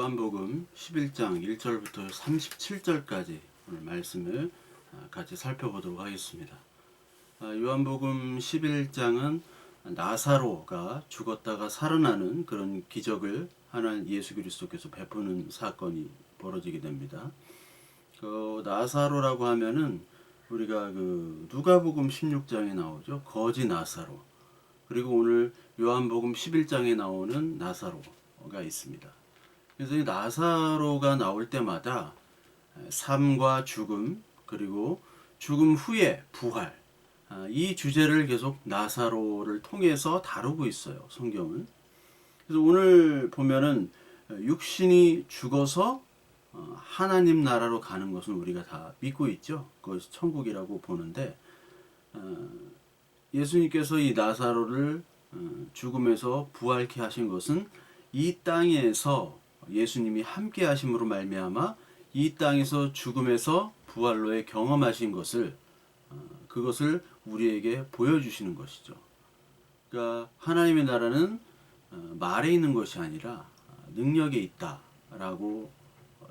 요한복음 11장 1절부터 37절까지 오늘 말씀을 같이 살펴보도록 하겠습니다. 요한복음 11장은 나사로가 죽었다가 살아나는 그런 기적을 하나님 예수 그리스도께서 베푸는 사건이 벌어지게 됩니다. 나사로라고 하면은 우리가 누가복음 16장에 나오죠. 거지 나사로. 그리고 오늘 요한복음 11장에 나오는 나사로가 있습니다. 그래서 이 나사로가 나올 때마다 삶과 죽음, 그리고 죽음 후에 부활, 이 주제를 계속 나사로를 통해서 다루고 있어요, 성경은. 그래서 오늘 보면은 육신이 죽어서 하나님 나라로 가는 것은 우리가 다 믿고 있죠. 그것이 천국이라고 보는데, 예수님께서 이 나사로를 죽음에서 부활케 하신 것은 이 땅에서 예수님이 함께 하심으로 말미암아 이 땅에서 죽음에서 부활로의 경험하신 것을 그것을 우리에게 보여주시는 것이죠. 그러니까 하나님의 나라는 말에 있는 것이 아니라 능력에 있다라고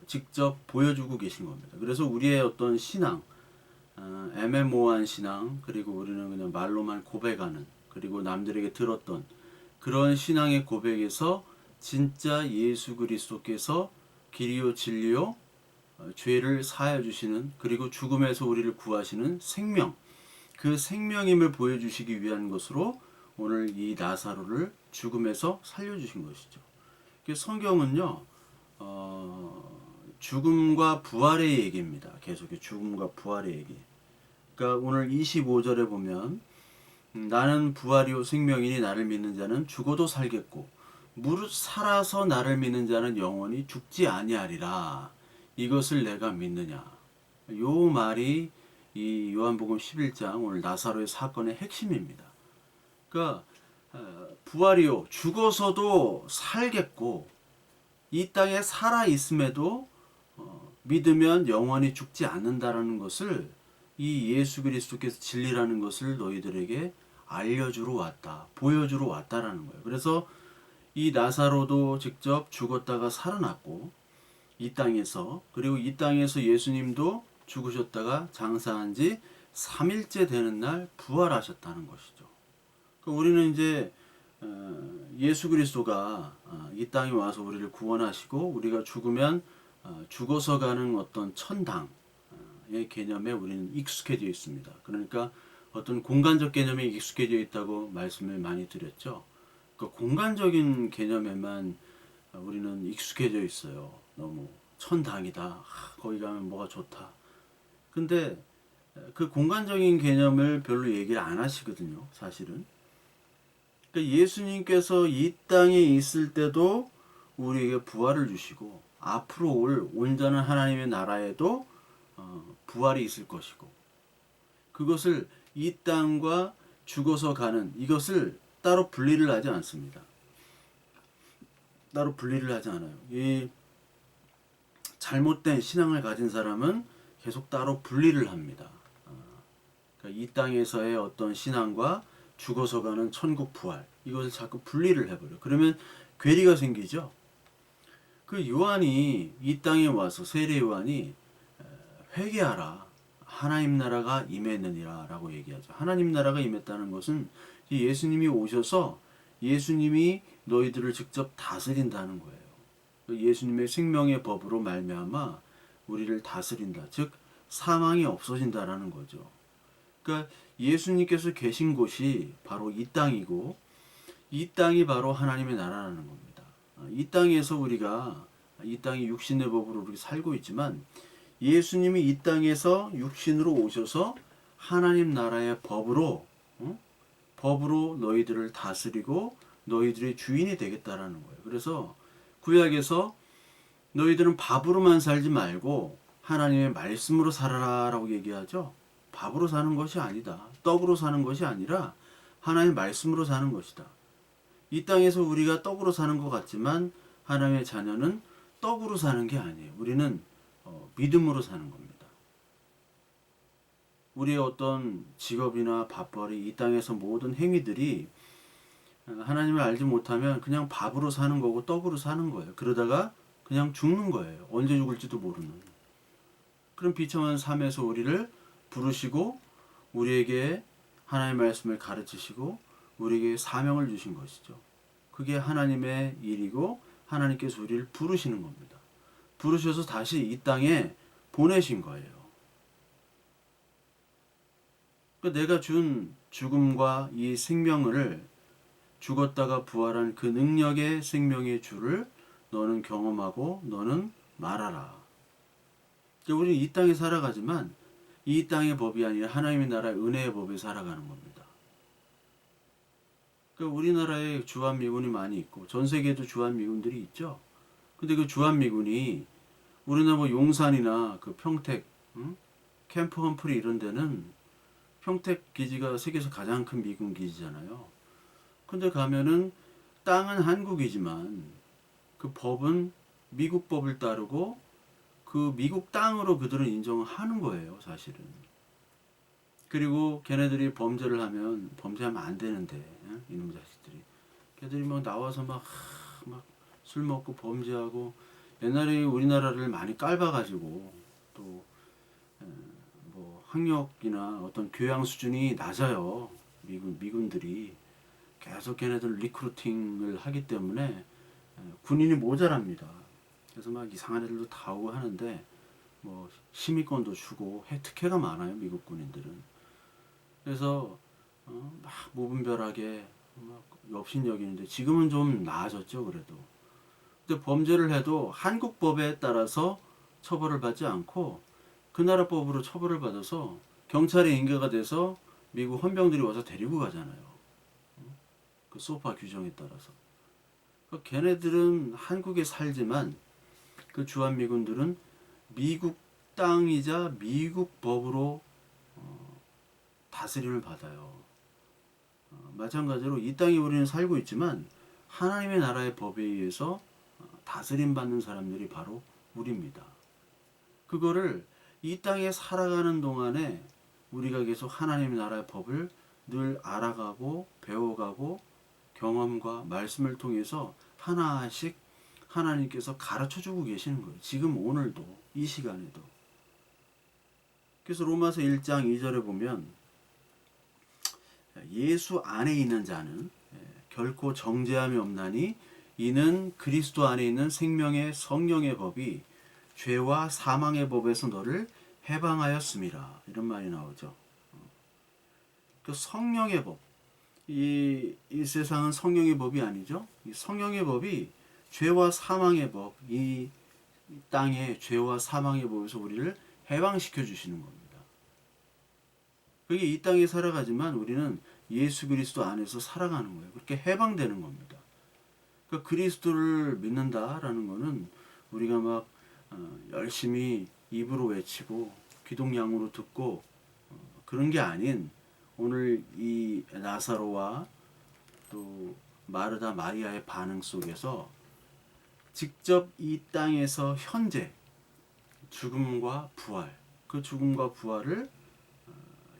직접 보여주고 계신 겁니다. 그래서 우리의 어떤 신앙, 애매모호한 신앙, 그리고 우리는 그냥 말로만 고백하는, 그리고 남들에게 들었던 그런 신앙의 고백에서 진짜 예수 그리스도께서 길이요 진리요 죄를 사하여 주시는, 그리고 죽음에서 우리를 구하시는 생명, 그 생명임을 보여주시기 위한 것으로 오늘 이 나사로를 죽음에서 살려주신 것이죠. 성경은요, 죽음과 부활의 얘기입니다. 계속해 죽음과 부활의 얘기. 그러니까 오늘 25절에 보면 나는 부활이요 생명이니 나를 믿는 자는 죽어도 살겠고 무릇 살아서 나를 믿는 자는 영원히 죽지 아니하리라. 이것을 내가 믿느냐. 요 말이 이 요한복음 11장 오늘 나사로의 사건의 핵심입니다. 그러니까 부활이요 죽어서도 살겠고 이 땅에 살아 있음에도 믿으면 영원히 죽지 않는다라는 것을 이 예수 그리스도께서 진리라는 것을 너희들에게 알려주러 왔다, 보여주러 왔다라는 거예요. 그래서 이 나사로도 직접 죽었다가 살아났고 이 땅에서, 그리고 이 땅에서 예수님도 죽으셨다가 장사한 지 3일째 되는 날 부활하셨다는 것이죠. 우리는 이제 예수 그리스도가 이 땅에 와서 우리를 구원하시고 우리가 죽으면 죽어서 가는 어떤 천당의 개념에 우리는 익숙해져 있습니다. 그러니까 어떤 공간적 개념에 익숙해져 있다고 말씀을 많이 드렸죠. 그러니까 공간적인 개념에만 우리는 익숙해져 있어요. 너무 천당이다. 거기 가면 뭐가 좋다. 근데 그 공간적인 개념을 별로 얘기를 안 하시거든요. 사실은. 그러니까 예수님께서 이 땅에 있을 때도 우리에게 부활을 주시고 앞으로 올 온전한 하나님의 나라에도 부활이 있을 것이고 그것을 이 땅과 죽어서 가는 이것을 따로 분리를 하지 않습니다. 따로 분리를 하지 않아요. 이 잘못된 신앙을 가진 사람은 계속 따로 분리를 합니다. 그러니까 이 땅에서의 어떤 신앙과 죽어서 가는 천국 부활 이것을 자꾸 분리를 해버려. 그러면 괴리가 생기죠. 그 요한이 이 땅에 와서 세례 요한이 회개하라 하나님 나라가 임했느니라 라고 얘기하죠. 하나님 나라가 임했다는 것은 예수님이 오셔서 예수님이 너희들을 직접 다스린다는 거예요. 예수님의 생명의 법으로 말미암아 우리를 다스린다. 즉 사망이 없어진다라는 거죠. 그러니까 예수님께서 계신 곳이 바로 이 땅이고 이 땅이 바로 하나님의 나라라는 겁니다. 이 땅에서 우리가 이 땅이 육신의 법으로 우리 살고 있지만 예수님이 이 땅에서 육신으로 오셔서 하나님 나라의 법으로 법으로 너희들을 다스리고 너희들의 주인이 되겠다라는 거예요. 그래서 구약에서 너희들은 밥으로만 살지 말고 하나님의 말씀으로 살아라라고 얘기하죠. 밥으로 사는 것이 아니다. 떡으로 사는 것이 아니라 하나님의 말씀으로 사는 것이다. 이 땅에서 우리가 떡으로 사는 것 같지만 하나님의 자녀는 떡으로 사는 게 아니에요. 우리는 믿음으로 사는 겁니다. 우리의 어떤 직업이나 밥벌이 이 땅에서 모든 행위들이 하나님을 알지 못하면 그냥 밥으로 사는 거고 떡으로 사는 거예요. 그러다가 그냥 죽는 거예요. 언제 죽을지도 모르는. 그런 비참한 삶에서 우리를 부르시고 우리에게 하나님의 말씀을 가르치시고 우리에게 사명을 주신 것이죠. 그게 하나님의 일이고 하나님께서 우리를 부르시는 겁니다. 부르셔서 다시 이 땅에 보내신 거예요. 내가 준 죽음과 이 생명을 죽었다가 부활한 그 능력의 생명의 주를 너는 경험하고 너는 말하라. 우리는 이 땅에 살아가지만 이 땅의 법이 아니라 하나님의 나라의 은혜의 법에 살아가는 겁니다. 우리나라에 주한미군이 많이 있고 전 세계에도 주한미군들이 있죠. 근데 그 주한미군이 우리나라 뭐 용산이나 그 평택, 캠프 험프리 이런 데는 평택 기지가 세계에서 가장 큰 미군 기지잖아요. 근데 가면은 땅은 한국이지만 그 법은 미국 법을 따르고 그 미국 땅으로 그들은 인정을 하는 거예요, 사실은. 그리고 걔네들이 범죄를 하면 범죄하면 안 되는데 이놈 자식들이 걔들이 막 나와서 막 술 먹고 범죄하고 옛날에 우리나라를 많이 깔봐가지고 또 뭐 학력이나 어떤 교양 수준이 낮아요. 미군들이 계속 걔네들 리크루팅을 하기 때문에 군인이 모자랍니다. 그래서 막 이상한 애들도 다 오고 하는데 뭐 시민권도 주고 특혜가 많아요, 미국 군인들은. 그래서 막 무분별하게 막 업신여기는데 지금은 좀 나아졌죠, 그래도. 근데 범죄를 해도 한국 법에 따라서 처벌을 받지 않고 그 나라 법으로 처벌을 받아서 경찰의 인계가 돼서 미국 헌병들이 와서 데리고 가잖아요. 그 소파 규정에 따라서. 그러니까 걔네들은 한국에 살지만 그 주한미군들은 미국 땅이자 미국 법으로 다스림을 받아요. 마찬가지로 이 땅에 우리는 살고 있지만 하나님의 나라의 법에 의해서 다스림 받는 사람들이 바로 우리입니다. 그거를 이 땅에 살아가는 동안에 우리가 계속 하나님의 나라의 법을 늘 알아가고 배워가고 경험과 말씀을 통해서 하나씩 하나님께서 가르쳐주고 계시는 거예요. 지금 오늘도 이 시간에도. 그래서 로마서 1장 2절에 보면 예수 안에 있는 자는 결코 정죄함이 없나니 이는 그리스도 안에 있는 생명의 성령의 법이 죄와 사망의 법에서 너를 해방하였음이라. 이런 말이 나오죠. 그 성령의 법. 이 세상은 성령의 법이 아니죠. 이 성령의 법이 죄와 사망의 법, 이 땅의 죄와 사망의 법에서 우리를 해방시켜 주시는 겁니다. 그게 이 땅에 살아가지만 우리는 예수 그리스도 안에서 살아가는 거예요. 그렇게 해방되는 겁니다. 그러니까 그리스도를 믿는다라는 거는 우리가 막 열심히 입으로 외치고 귀동냥으로 듣고 그런 게 아닌 오늘 이 나사로와 또 마르다 마리아의 반응 속에서 직접 이 땅에서 현재 죽음과 부활, 그 죽음과 부활을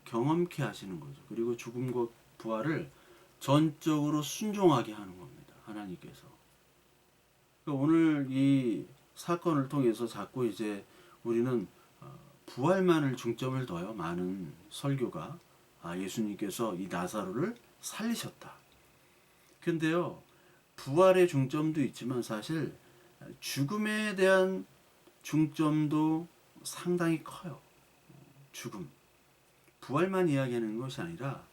경험케 하시는 거죠. 그리고 죽음과 부활을 전적으로 순종하게 하는 겁니다. 하나님께서. 그러니까 오늘 이 사건을 통해서 자꾸 이제 우리는 부활만을 중점을 둬요. 많은 설교가 예수님께서 이 나사로를 살리셨다. 근데요, 부활의 중점도 있지만 사실 죽음에 대한 중점도 상당히 커요. 죽음. 부활만 이야기하는 것이 아니라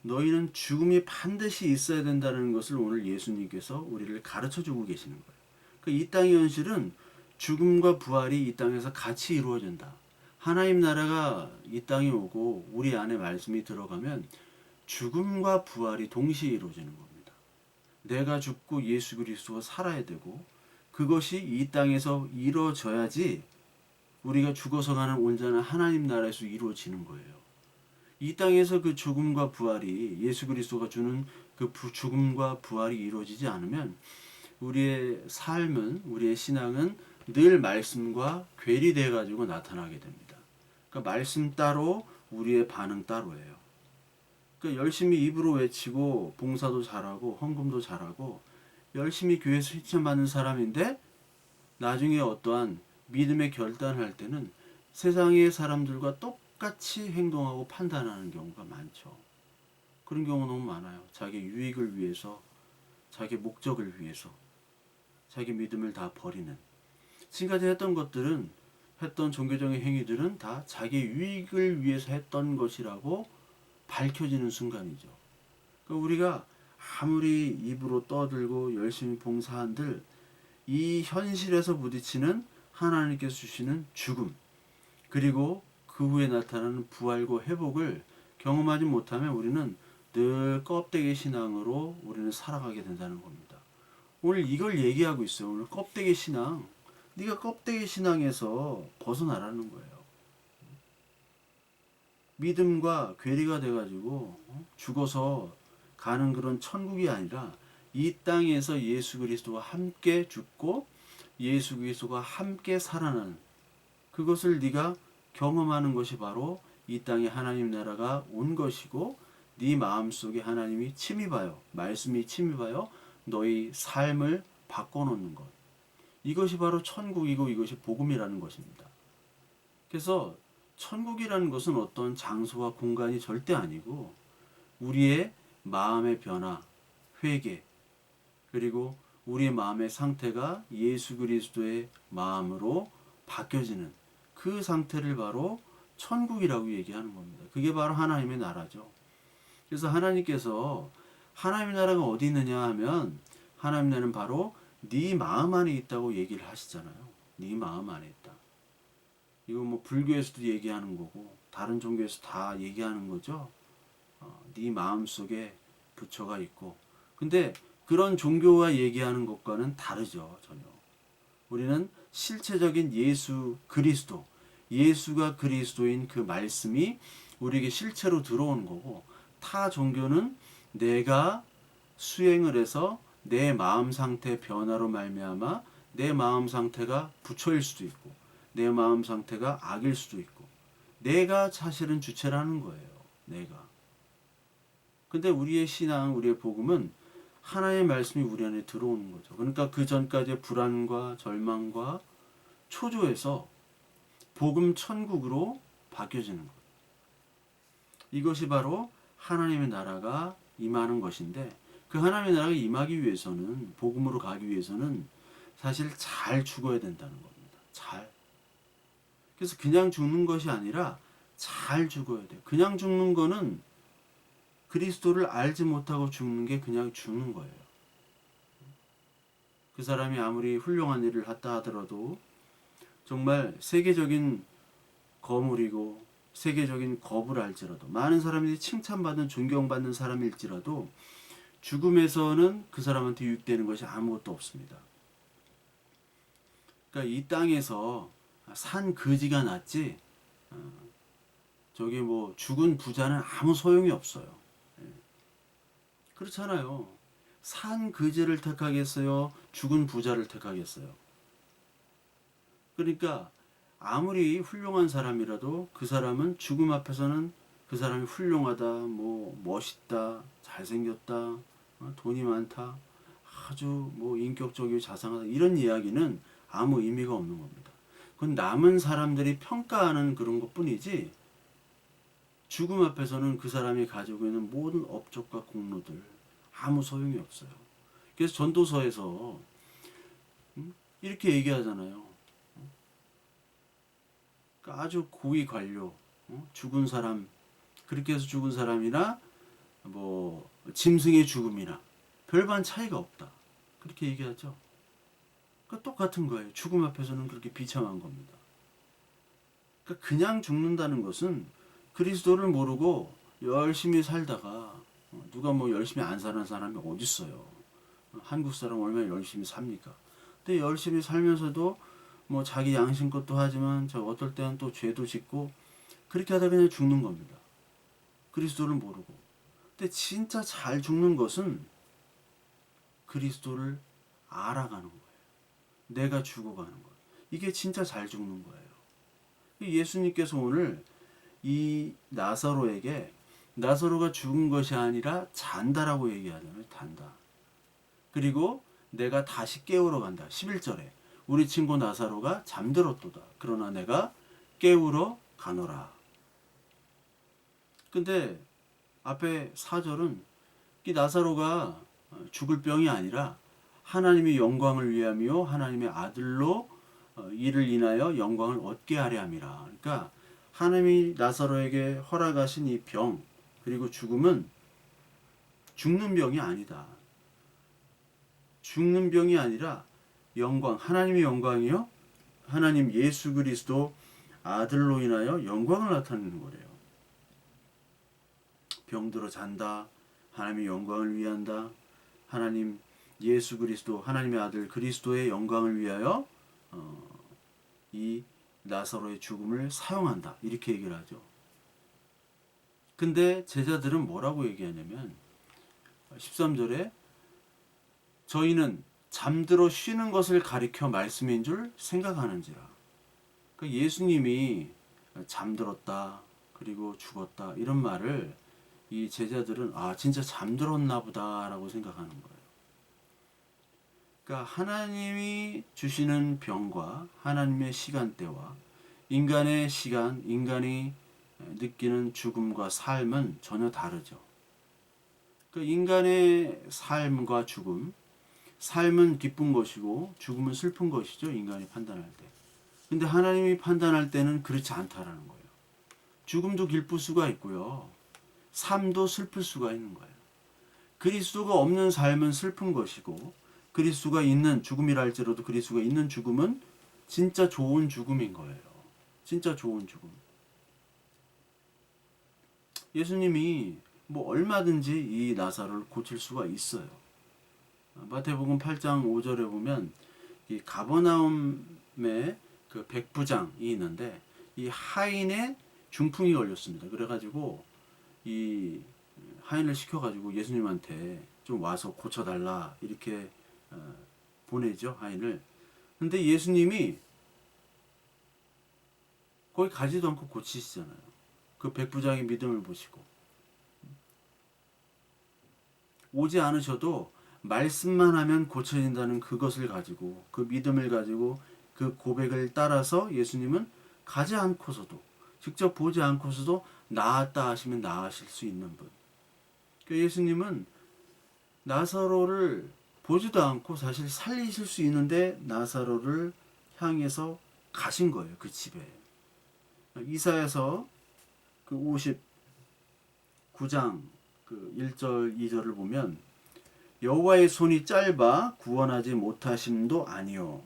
너희는 죽음이 반드시 있어야 된다는 것을 오늘 예수님께서 우리를 가르쳐주고 계시는 거예요. 그러니까 이 땅의 현실은 죽음과 부활이 이 땅에서 같이 이루어진다. 하나님 나라가 이 땅에 오고 우리 안에 말씀이 들어가면 죽음과 부활이 동시에 이루어지는 겁니다. 내가 죽고 예수 그리스도가 살아야 되고 그것이 이 땅에서 이루어져야지 우리가 죽어서 가는 온전한 하나님 나라에서 이루어지는 거예요. 이 땅에서 그 죽음과 부활이 예수 그리스도가 주는 그 죽음과 부활이 이루어지지 않으면 우리의 삶은 우리의 신앙은 늘 말씀과 괴리돼 가지고 나타나게 됩니다. 그러니까 말씀 따로 우리의 반응 따로예요. 그러니까 열심히 입으로 외치고 봉사도 잘하고 헌금도 잘하고 열심히 교회에서 칭찬받는 사람인데 나중에 어떠한 믿음의 결단을 할 때는 세상의 사람들과 똑같이 행동하고 판단하는 경우가 많죠. 그런 경우 너무 많아요. 자기 유익을 위해서, 자기 목적을 위해서, 자기 믿음을 다 버리는. 지금까지 했던 종교적인 행위들은 다 자기 유익을 위해서 했던 것이라고 밝혀지는 순간이죠. 그러니까 우리가 아무리 입으로 떠들고 열심히 봉사한들 이 현실에서 부딪히는 하나님께서 주시는 죽음, 그리고 그 후에 나타나는 부활과 회복을 경험하지 못하면 우리는 늘 껍데기 신앙으로 우리는 살아가게 된다는 겁니다. 오늘 이걸 얘기하고 있어요. 오늘 껍데기 신앙. 네가 껍데기 신앙에서 벗어나라는 거예요. 믿음과 괴리가 돼가지고 죽어서 가는 그런 천국이 아니라 이 땅에서 예수 그리스도와 함께 죽고 예수 그리스도와 함께 살아나는 그것을 네가 경험하는 것이 바로 이 땅에 하나님 나라가 온 것이고 네 마음속에 하나님이 침입하여 말씀이 침입하여 너희 삶을 바꿔놓는 것. 이것이 바로 천국이고 이것이 복음이라는 것입니다. 그래서 천국이라는 것은 어떤 장소와 공간이 절대 아니고 우리의 마음의 변화, 회개, 그리고 우리의 마음의 상태가 예수 그리스도의 마음으로 바뀌어지는 그 상태를 바로 천국이라고 얘기하는 겁니다. 그게 바로 하나님의 나라죠. 그래서 하나님께서 하나님의 나라가 어디 있느냐 하면 하나님의 나라는 바로 네 마음 안에 있다고 얘기를 하시잖아요. 네 마음 안에 있다. 이거 뭐 불교에서도 얘기하는 거고 다른 종교에서 다 얘기하는 거죠. 네 마음 속에 부처가 있고. 근데 그런 종교가 얘기하는 것과는 다르죠. 전혀. 우리는 실체적인 예수 그리스도, 예수가 그리스도인 그 말씀이 우리에게 실체로 들어오는 거고 타 종교는 내가 수행을 해서 내 마음 상태 변화로 말미암아 내 마음 상태가 부처일 수도 있고 내 마음 상태가 악일 수도 있고 내가 사실은 주체라는 거예요. 내가. 근데 우리의 신앙, 우리의 복음은 하나님의 말씀이 우리 안에 들어오는 거죠. 그러니까 그 전까지의 불안과 절망과 초조해서 복음 천국으로 바뀌어지는 것. 이것이 바로 하나님의 나라가 임하는 것인데 그 하나님의 나라가 임하기 위해서는 복음으로 가기 위해서는 사실 잘 죽어야 된다는 겁니다. 잘. 그래서 그냥 죽는 것이 아니라 잘 죽어야 돼요. 그냥 죽는 거는 그리스도를 알지 못하고 죽는 게 그냥 죽는 거예요. 그 사람이 아무리 훌륭한 일을 했다 하더라도 정말 세계적인 거물이고 세계적인 거부를 할지라도 많은 사람들이 칭찬받는 존경받는 사람일지라도 죽음에서는 그 사람한테 유익되는 것이 아무것도 없습니다. 그러니까 이 땅에서 산 거지가 낫지 저기 뭐 죽은 부자는 아무 소용이 없어요. 그렇잖아요. 산 거지를 택하겠어요? 죽은 부자를 택하겠어요? 그러니까 아무리 훌륭한 사람이라도 그 사람은 죽음 앞에서는 그 사람이 훌륭하다, 뭐 멋있다, 잘생겼다, 돈이 많다, 아주 뭐 인격적이고 자상하다 이런 이야기는 아무 의미가 없는 겁니다. 그건 남은 사람들이 평가하는 그런 것뿐이지 죽음 앞에서는 그 사람이 가지고 있는 모든 업적과 공로들 아무 소용이 없어요. 그래서 전도서에서 이렇게 얘기하잖아요. 그러니까 아주 고위 관료, 죽은 사람, 그렇게 해서 죽은 사람이나 뭐 짐승의 죽음이나 별반 차이가 없다. 그렇게 얘기하죠. 그러니까 똑같은 거예요. 죽음 앞에서는 그렇게 비참한 겁니다. 그러니까 그냥 죽는다는 것은 그리스도를 모르고 열심히 살다가 누가 뭐 열심히 안 사는 사람이 어디 있어요. 한국 사람 얼마나 열심히 삽니까? 근데 열심히 살면서도 뭐 자기 양심껏도 하지만 저 어떨 때는 또 죄도 짓고 그렇게 하다 그냥 죽는 겁니다. 그리스도를 모르고. 근데 진짜 잘 죽는 것은 그리스도를 알아가는 거예요. 내가 죽어가는 것. 이게 진짜 잘 죽는 거예요. 예수님께서 오늘 이 나사로에게 나사로가 죽은 것이 아니라 잔다라고 얘기하잖아요. 단다. 그리고 내가 다시 깨우러 간다. 11절에 우리 친구 나사로가 잠들었도다. 그러나 내가 깨우러 가노라. 근데 앞에 4절은 이 나사로가 죽을 병이 아니라 하나님의 영광을 위하며 하나님의 아들로 이를 인하여 영광을 얻게 하려 함이라. 그러니까 하나님이 나사로에게 허락하신 이 병 그리고 죽음은 죽는 병이 아니다. 죽는 병이 아니라 영광, 하나님의 영광이요. 하나님 예수 그리스도 아들로 인하여 영광을 나타내는 거래요. 병들어 잔다. 하나님의 영광을 위한다. 하나님 예수 그리스도 하나님의 아들 그리스도의 영광을 위하여 이 나사로의 죽음을 사용한다. 이렇게 얘기를 하죠. 근데 제자들은 뭐라고 얘기하냐면 13절에 저희는 잠들어 쉬는 것을 가리켜 말씀인 줄 생각하는지라. 그러니까 예수님이 잠들었다 그리고 죽었다 이런 말을 이 제자들은 진짜 잠들었나 보다라고 생각하는 거예요. 그러니까 하나님이 주시는 병과 하나님의 시간대와 인간의 시간, 인간이 느끼는 죽음과 삶은 전혀 다르죠. 그러니까 인간의 삶과 죽음, 삶은 기쁜 것이고 죽음은 슬픈 것이죠. 인간이 판단할 때. 근데 하나님이 판단할 때는 그렇지 않다라는 거예요. 죽음도 기쁠 수가 있고요. 삶도 슬플 수가 있는 거예요. 그리스도가 없는 삶은 슬픈 것이고 그리스도가 있는 죽음이라 할지라도 그리스도가 있는 죽음은 진짜 좋은 죽음인 거예요. 진짜 좋은 죽음. 예수님이 얼마든지 이 나사로를 고칠 수가 있어요. 마태복음 8장 5절에 보면 이 가버나움에 그 백부장이 있는데 이 하인의 중풍이 걸렸습니다. 그래가지고 이 하인을 시켜가지고 예수님한테 좀 와서 고쳐달라 이렇게 보내죠. 하인을. 근데 예수님이 거기 가지도 않고 고치시잖아요. 그 백부장의 믿음을 보시고 오지 않으셔도 말씀만 하면 고쳐진다는 그것을 가지고 그 믿음을 가지고 그 고백을 따라서 예수님은 가지 않고서도 직접 보지 않고서도 나았다 하시면 나으실 수 있는 분. 그러니까 예수님은 나사로를 보지도 않고 사실 살리실 수 있는데 나사로를 향해서 가신 거예요. 그 집에. 이사야서 그 59장 그 1절 2절을 보면 여호와의 손이 짧아 구원하지 못하심도 아니요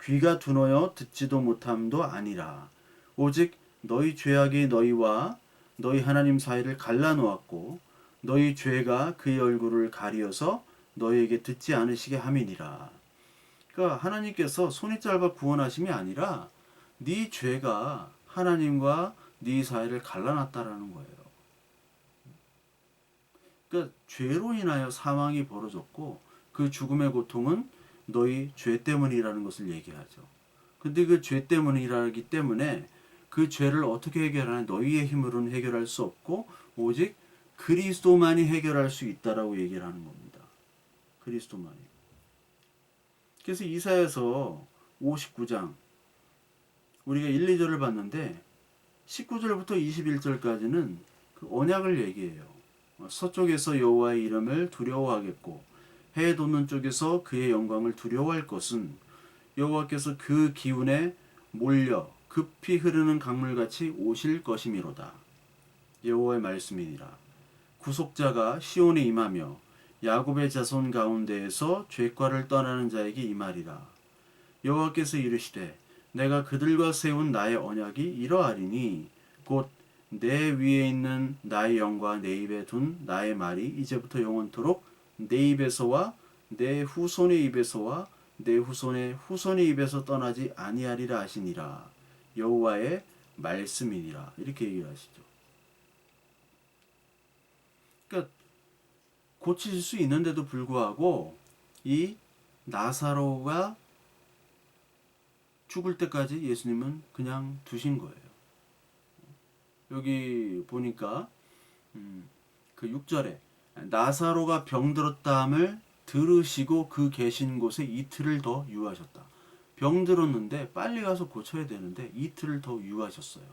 귀가 둔하여 듣지도 못함도 아니라 오직 너희 죄악이 너희와 너희 하나님 사이를 갈라놓았고 너희 죄가 그의 얼굴을 가리어서 너희에게 듣지 않으시게 함이니라. 그러니까 하나님께서 손이 짧아 구원하심이 아니라 네 죄가 하나님과 네 사이를 갈라놨다라는 거예요. 그러니까 죄로 인하여 사망이 벌어졌고 그 죽음의 고통은 너희 죄 때문이라는 것을 얘기하죠. 근데 그 죄 때문이라기 때문에 그 죄를 어떻게 해결하냐? 너희의 힘으로는 해결할 수 없고 오직 그리스도만이 해결할 수 있다라고 얘기를 하는 겁니다. 그리스도만이. 그래서 이사야서 59장 우리가 1, 2절을 봤는데 19절부터 21절까지는 그 언약을 얘기해요. 서쪽에서 여호와의 이름을 두려워하겠고 해 돋는 쪽에서 그의 영광을 두려워할 것은 여호와께서 그 기운에 몰려 급히 흐르는 강물같이 오실 것이미로다. 여호와의 말씀이니라. 구속자가 시온에 임하며 야곱의 자손 가운데에서 죄과를 떠나는 자에게 임하리라. 여호와께서 이르시되 내가 그들과 세운 나의 언약이 이러하리니 곧 내 위에 있는 나의 영과 내 입에 둔 나의 말이 이제부터 영원토록 내 입에서와 내 후손의 입에서와 내 후손의 후손의 입에서 떠나지 아니하리라 하시니라. 여호와의 말씀이니라. 이렇게 얘기를 하시죠. 그러니까 고칠 수 있는데도 불구하고 이 나사로가 죽을 때까지 예수님은 그냥 두신 거예요. 여기 보니까 그 6절에 나사로가 병들었다함을 들으시고 그 계신 곳에 이틀을 더 유하셨다. 병들었는데 빨리 가서 고쳐야 되는데 이틀을 더 유하셨어요.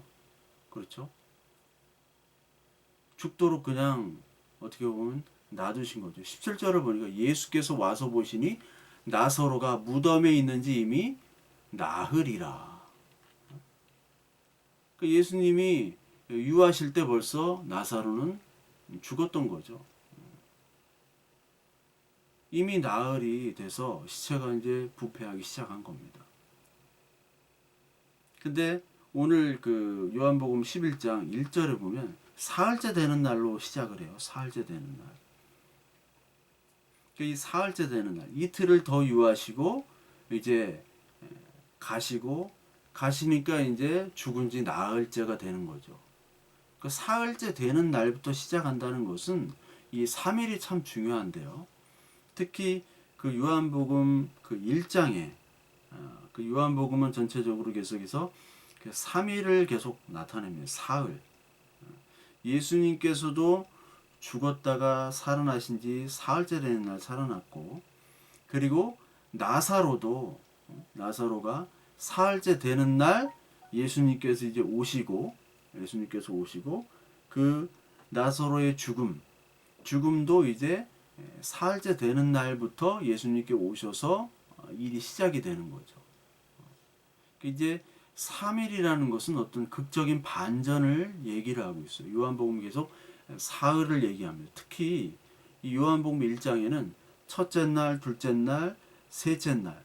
그렇죠? 죽도록 그냥 어떻게 보면 놔두신 거죠. 17절을 보니까 예수께서 와서 보시니 나사로가 무덤에 있는지 이미 나흘이라. 예수님이 유하실 때 벌써 나사로는 죽었던 거죠. 이미 나흘이 돼서 시체가 이제 부패하기 시작한 겁니다. 근데 오늘 그 요한복음 11장 1절에 보면 사흘째 되는 날로 시작을 해요. 사흘째 되는 날. 이 사흘째 되는 날, 이틀을 더 유하시고 이제 가시니까 이제 죽은 지 나흘째가 되는 거죠. 그 사흘째 되는 날부터 시작한다는 것은 이 3일이 참 중요한데요. 특히 그 요한복음 그 1장에 그 요한복음은 전체적으로 계속해서 그 3일을 계속 나타냅니다. 사흘. 예수님께서도 죽었다가 살아나신 지 사흘째 되는 날 살아났고, 그리고 나사로가 사흘째 되는 날 예수님께서 오시고 그 나사로의 죽음도 이제 사흘째 되는 날부터 예수님께 오셔서 일이 시작이 되는 거죠. 이제 3일이라는 것은 어떤 극적인 반전을 얘기를 하고 있어요. 요한복음 계속 사흘을 얘기합니다. 특히 이 요한복음 1장에는 첫째 날, 둘째 날, 셋째 날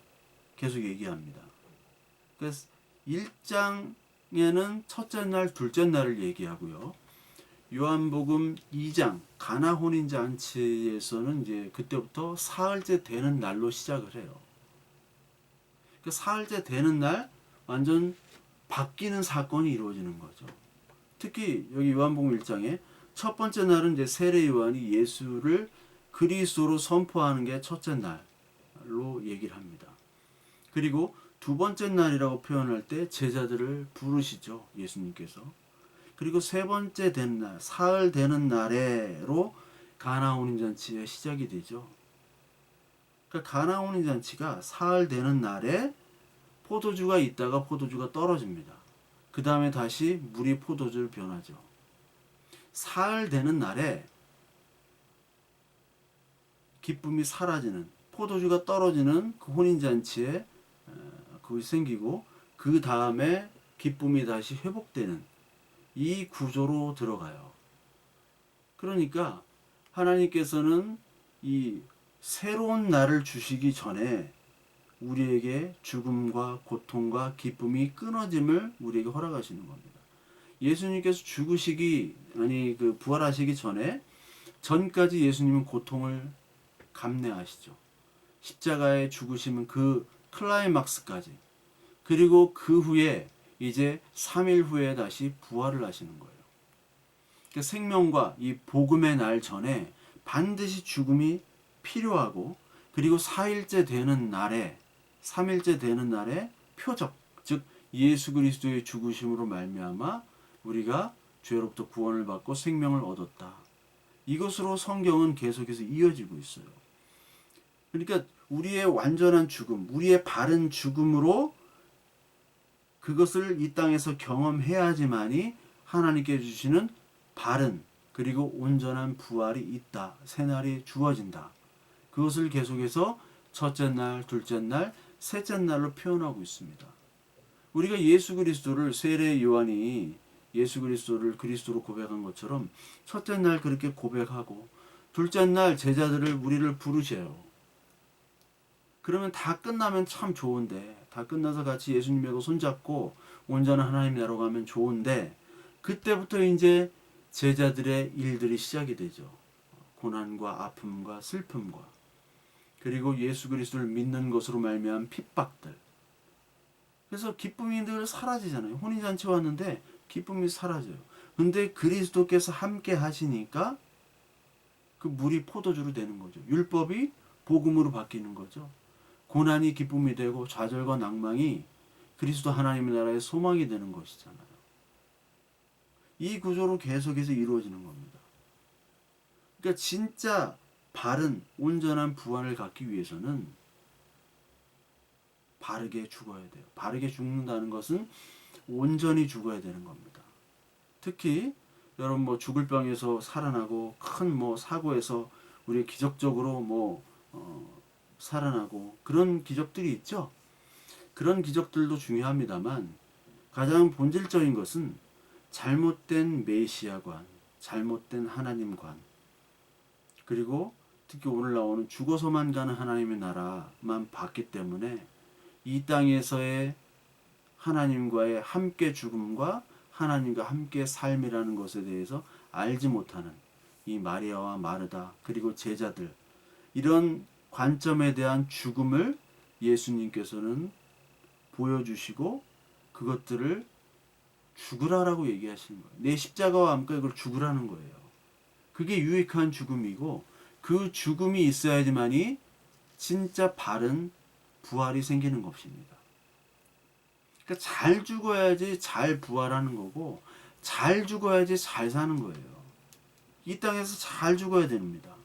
계속 얘기합니다. 그래서 1장에는 첫째 날, 둘째 날을 얘기하고요. 요한복음 2장 가나 혼인 잔치에서는 이제 그때부터 사흘째 되는 날로 시작을 해요. 그 사흘째 되는 날 완전 바뀌는 사건이 이루어지는 거죠. 특히 여기 요한복음 1장에 첫 번째 날은 이제 세례 요한이 예수를 그리스도로 선포하는 게 첫째 날로 얘기를 합니다. 그리고 두 번째 날이라고 표현할 때 제자들을 부르시죠. 예수님께서. 그리고 세 번째 되는 날, 사흘 되는 날에로 가나 혼인 잔치의 시작이 되죠. 그러니까 가나 혼인 잔치가 사흘 되는 날에 포도주가 있다가 포도주가 떨어집니다. 그 다음에 다시 물이 포도주를 변하죠. 사흘 되는 날에 기쁨이 사라지는, 포도주가 떨어지는 그 혼인잔치에 그것이 생기고, 그 다음에 기쁨이 다시 회복되는 이 구조로 들어가요. 그러니까 하나님께서는 이 새로운 날을 주시기 전에 우리에게 죽음과 고통과 기쁨이 끊어짐을 우리에게 허락하시는 겁니다. 예수님께서 부활하시기 전까지 예수님은 고통을 감내하시죠. 십자가에 죽으시면 그 클라이막스까지. 그리고 그 후에 이제 3일 후에 다시 부활을 하시는 거예요. 그러니까 생명과 이 복음의 날 전에 반드시 죽음이 필요하고, 그리고 3일째 되는 날에 표적, 즉 예수 그리스도의 죽으심으로 말미암아 우리가 죄로부터 구원을 받고 생명을 얻었다. 이것으로 성경은 계속해서 이어지고 있어요. 그러니까 우리의 완전한 죽음, 우리의 바른 죽음으로 그것을 이 땅에서 경험해야지만이 하나님께 주시는 바른 그리고 온전한 부활이 있다. 새날이 주어진다. 그것을 계속해서 첫째 날, 둘째 날, 셋째 날로 표현하고 있습니다. 우리가 예수 그리스도를 세례 요한이 예수 그리스도를 그리스도로 고백한 것처럼 첫째 날 그렇게 고백하고 둘째 날 제자들을 우리를 부르셔요. 그러면 다 끝나면 참 좋은데, 다 끝나서 같이 예수님하고 손잡고 온전한 하나님 나라로 가면 좋은데, 그때부터 이제 제자들의 일들이 시작이 되죠. 고난과 아픔과 슬픔과, 그리고 예수 그리스도를 믿는 것으로 말미암은 핍박들. 그래서 기쁨이 늘 사라지잖아요. 혼인잔치 왔는데 기쁨이 사라져요. 근데 그리스도께서 함께 하시니까 그 물이 포도주로 되는 거죠. 율법이 복음으로 바뀌는 거죠. 고난이 기쁨이 되고 좌절과 낭망이 그리스도 하나님의 나라의 소망이 되는 것이잖아요. 이 구조로 계속해서 이루어지는 겁니다. 그러니까 진짜 바른 온전한 부활을 갖기 위해서는 바르게 죽어야 돼요. 바르게 죽는다는 것은 온전히 죽어야 되는 겁니다. 특히 여러분 뭐 죽을 병에서 살아나고 큰 뭐 사고에서 우리 기적적으로 뭐 살아나고 그런 기적들이 있죠. 그런 기적들도 중요합니다만 가장 본질적인 것은 잘못된 메시아관, 잘못된 하나님관, 그리고 특히 오늘 나오는 죽어서만 가는 하나님의 나라만 봤기 때문에 이 땅에서의 하나님과의 함께 죽음과 하나님과 함께 삶이라는 것에 대해서 알지 못하는 이 마리아와 마르다 그리고 제자들, 이런 관점에 대한 죽음을 예수님께서는 보여주시고 그것들을 죽으라라고 얘기하시는 거예요. 내 십자가와 함께 그걸 죽으라는 거예요. 그게 유익한 죽음이고 그 죽음이 있어야지만이 진짜 바른 부활이 생기는 것입니다. 그러니까 잘 죽어야지 잘 부활하는 거고 잘 죽어야지 잘 사는 거예요. 이 땅에서 잘 죽어야 됩니다.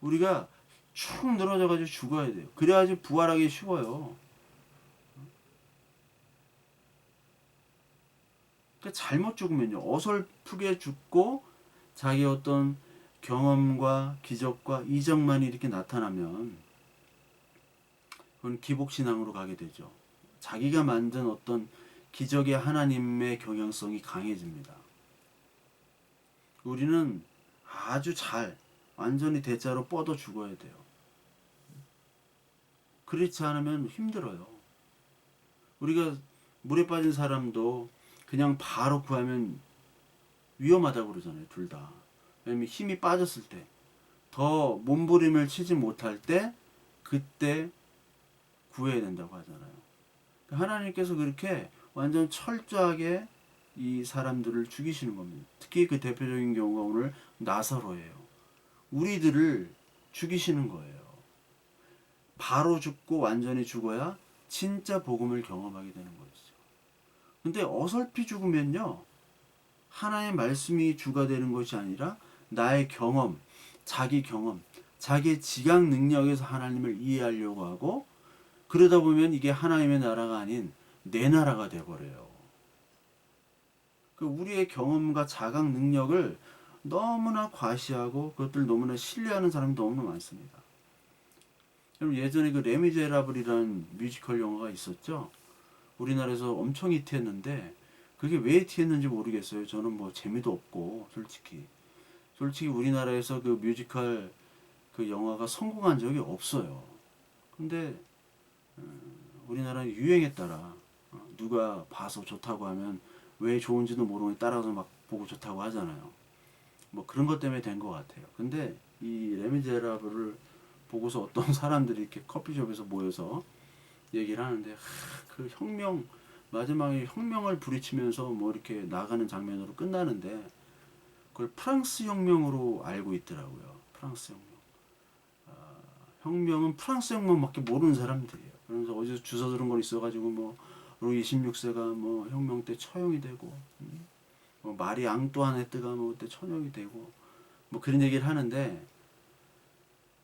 우리가 축 늘어져 가지고 죽어야 돼요. 그래야지 부활하기 쉬워요. 그러니까 잘못 죽으면요, 어설프게 죽고 자기 어떤 경험과 기적과 이적만이 이렇게 나타나면 그건 기복신앙으로 가게 되죠. 자기가 만든 어떤 기적의 하나님의 경향성이 강해집니다. 우리는 아주 잘 완전히 대자로 뻗어 죽어야 돼요. 그렇지 않으면 힘들어요. 우리가 물에 빠진 사람도 그냥 바로 구하면 위험하다고 그러잖아요. 둘 다. 왜냐면 힘이 빠졌을 때, 더 몸부림을 치지 못할 때 그때 구해야 된다고 하잖아요. 하나님께서 그렇게 완전 철저하게 이 사람들을 죽이시는 겁니다. 특히 그 대표적인 경우가 오늘 나사로예요. 우리들을 죽이시는 거예요. 바로 죽고 완전히 죽어야 진짜 복음을 경험하게 되는 것이죠. 근데 어설피 죽으면요, 하나의 말씀이 주가 되는 것이 아니라 나의 경험, 자기의 지각 능력에서 하나님을 이해하려고 하고, 그러다 보면 이게 하나님의 나라가 아닌 내 나라가 돼버려요. 우리의 경험과 자각 능력을 너무나 과시하고 그것들 너무나 신뢰하는 사람이 너무 많습니다. 예전에 그 레미제라블이라는 뮤지컬 영화가 있었죠. 우리나라에서 엄청 히트했는데 그게 왜 히트했는지 모르겠어요. 저는 뭐 재미도 없고 솔직히 우리나라에서 그 뮤지컬 그 영화가 성공한 적이 없어요. 근데 우리나라는 유행에 따라 누가 봐서 좋다고 하면 왜 좋은지도 모르고 따라서 막 보고 좋다고 하잖아요. 뭐 그런 것 때문에 된 것 같아요. 근데 이 레미제라블을 보고서 어떤 사람들이 이렇게 커피숍에서 모여서 얘기를 하는데, 그 마지막에 혁명을 부리치면서 뭐 이렇게 나가는 장면으로 끝나는데 그걸 프랑스 혁명으로 알고 있더라고요. 프랑스 혁명. 혁명은 프랑스 혁명밖에 모르는 사람들이에요. 그러면서 어디서 주워 들은 거 있어가지고 뭐 루이 16세가 뭐 혁명 때 처형이 되고, 뭐 마리 앙뚜아네트가 뭐 그때 처형이 되고, 뭐 그런 얘기를 하는데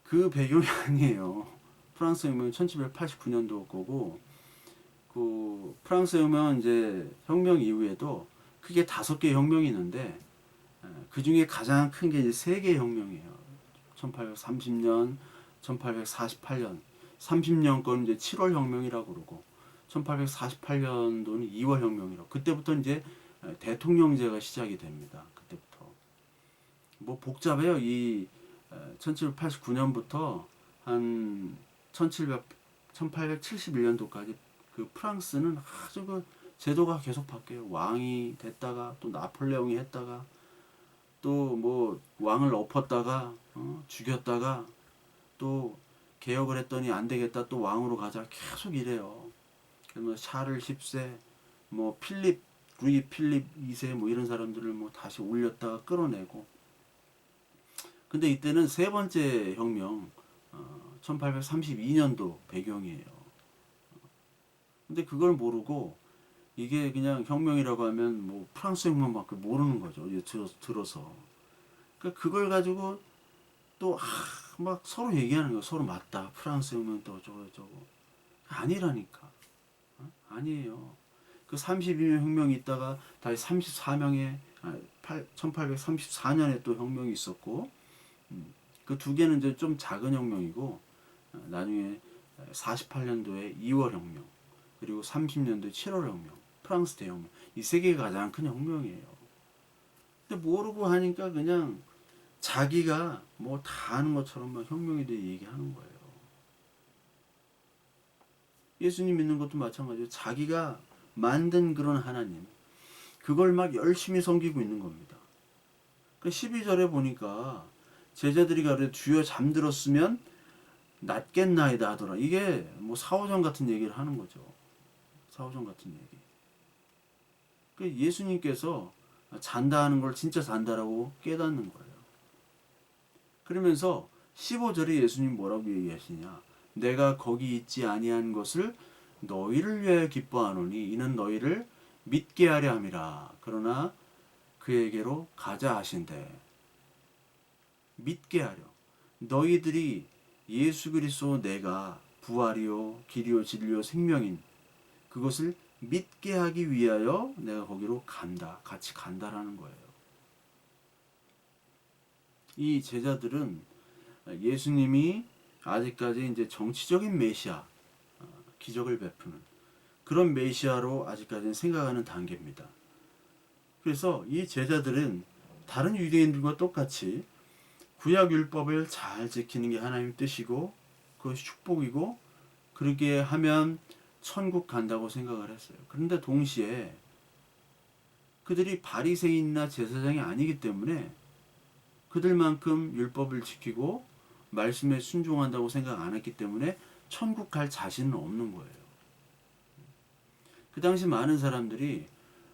그 배경이 아니에요. 프랑스 혁명은 1789년도 거고, 그 프랑스 혁명은 이제 혁명 이후에도 크게 5개 혁명이 있는데 그 중에 가장 큰 게 이제 세계 혁명이에요. 1830년, 1848년, 30년 건 이제 7월 혁명이라고 그러고, 1848년도는 2월 혁명이라고. 그때부터 이제 대통령제가 시작이 됩니다. 그때부터. 뭐 복잡해요. 이 1789년부터 한 1871년도까지 그 프랑스는 아주 그 제도가 계속 바뀌어요. 왕이 됐다가 또 나폴레옹이 했다가 또 뭐 왕을 엎었다가 죽였다가 또 개혁을 했더니 안 되겠다 또 왕으로 가자 계속 이래요. 그러면 샤를 10세, 뭐 루이 필립 2세 뭐 이런 사람들을 뭐 다시 올렸다가 끌어내고. 근데 이때는 세 번째 혁명 1832년도 배경이에요. 근데 그걸 모르고 이게 그냥 혁명이라고 하면 뭐 프랑스 혁명밖에 모르는 거죠. 들어서. 그러니까 그걸 가지고 또 막 서로 얘기하는 거예요. 서로 맞다. 프랑스 혁명 또 어쩌고 저쩌고. 아니라니까. 아니에요. 그 32명 혁명이 있다가 다시 34명의 1834년에 또 혁명이 있었고, 그 두 개는 이제 좀 작은 혁명이고, 나중에 48년도에 2월 혁명, 그리고 30년도에 7월 혁명, 프랑스 대혁명, 이 세 개가 가장 큰 혁명이에요. 근데 모르고 하니까 그냥 자기가 뭐 다 아는 것처럼 막 혁명에 대해 얘기하는 거예요. 예수님 믿는 것도 마찬가지예요. 자기가 만든 그런 하나님, 그걸 막 열심히 섬기고 있는 겁니다. 그 12절에 보니까 제자들이 가르쳐 주여 잠들었으면 낫겠나이다 하더라. 이게 뭐 사오정 같은 얘기를 하는 거죠. 사오정 같은 얘기. 그 예수님께서 잔다 하는 걸 진짜 잔다라고 깨닫는 거예요. 그러면서 15절에 예수님 뭐라고 얘기하시냐? 내가 거기 있지 아니한 것을 너희를 위하여 기뻐하노니 이는 너희를 믿게 하려 함이라. 그러나 그에게로 가자 하신대. 믿게 하려. 너희들이 예수 그리스도 내가 부활이요 길이요 진리요 생명인 그것을 믿게 하기 위하여 내가 거기로 간다. 같이 간다라는 거예요. 이 제자들은 예수님이 아직까지 이제 정치적인 메시아, 기적을 베푸는 그런 메시아로 아직까지는 생각하는 단계입니다. 그래서 이 제자들은 다른 유대인들과 똑같이 구약 율법을 잘 지키는 게 하나님의 뜻이고 그것이 축복이고 그렇게 하면 천국 간다고 생각을 했어요. 그런데 동시에 그들이 바리새인이나 제사장이 아니기 때문에 그들만큼 율법을 지키고 말씀에 순종한다고 생각 안 했기 때문에 천국 갈 자신은 없는 거예요. 그 당시 많은 사람들이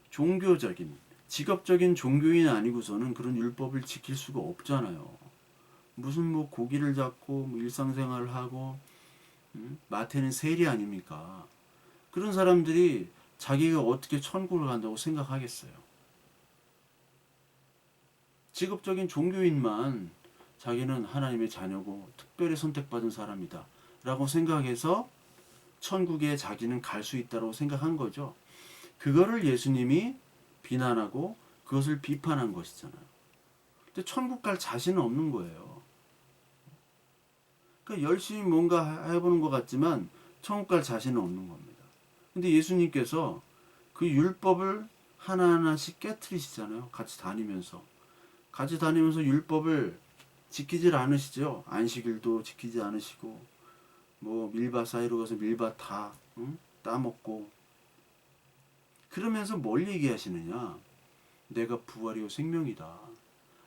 종교적인, 직업적인 종교인 아니고서는 그런 율법을 지킬 수가 없잖아요. 무슨 뭐 고기를 잡고 뭐 일상생활을 하고 마태는 세리 아닙니까? 그런 사람들이 자기가 어떻게 천국을 간다고 생각하겠어요. 직업적인 종교인만 자기는 하나님의 자녀고 특별히 선택받은 사람이다 라고 생각해서 천국에 자기는 갈 수 있다고 생각한 거죠. 그거를 예수님이 비난하고 그것을 비판한 것이잖아요. 근데 천국 갈 자신은 없는 거예요. 그러니까 열심히 뭔가 해보는 것 같지만 천국 갈 자신은 없는 겁니다. 근데 예수님께서 그 율법을 하나하나씩 깨트리시잖아요. 같이 다니면서 율법을 지키질 않으시죠. 안식일도 지키지 않으시고 뭐 밀밭 사이로 가서 밀밭 다 따먹고 그러면서 뭘 얘기하시느냐? 내가 부활이요 생명이다.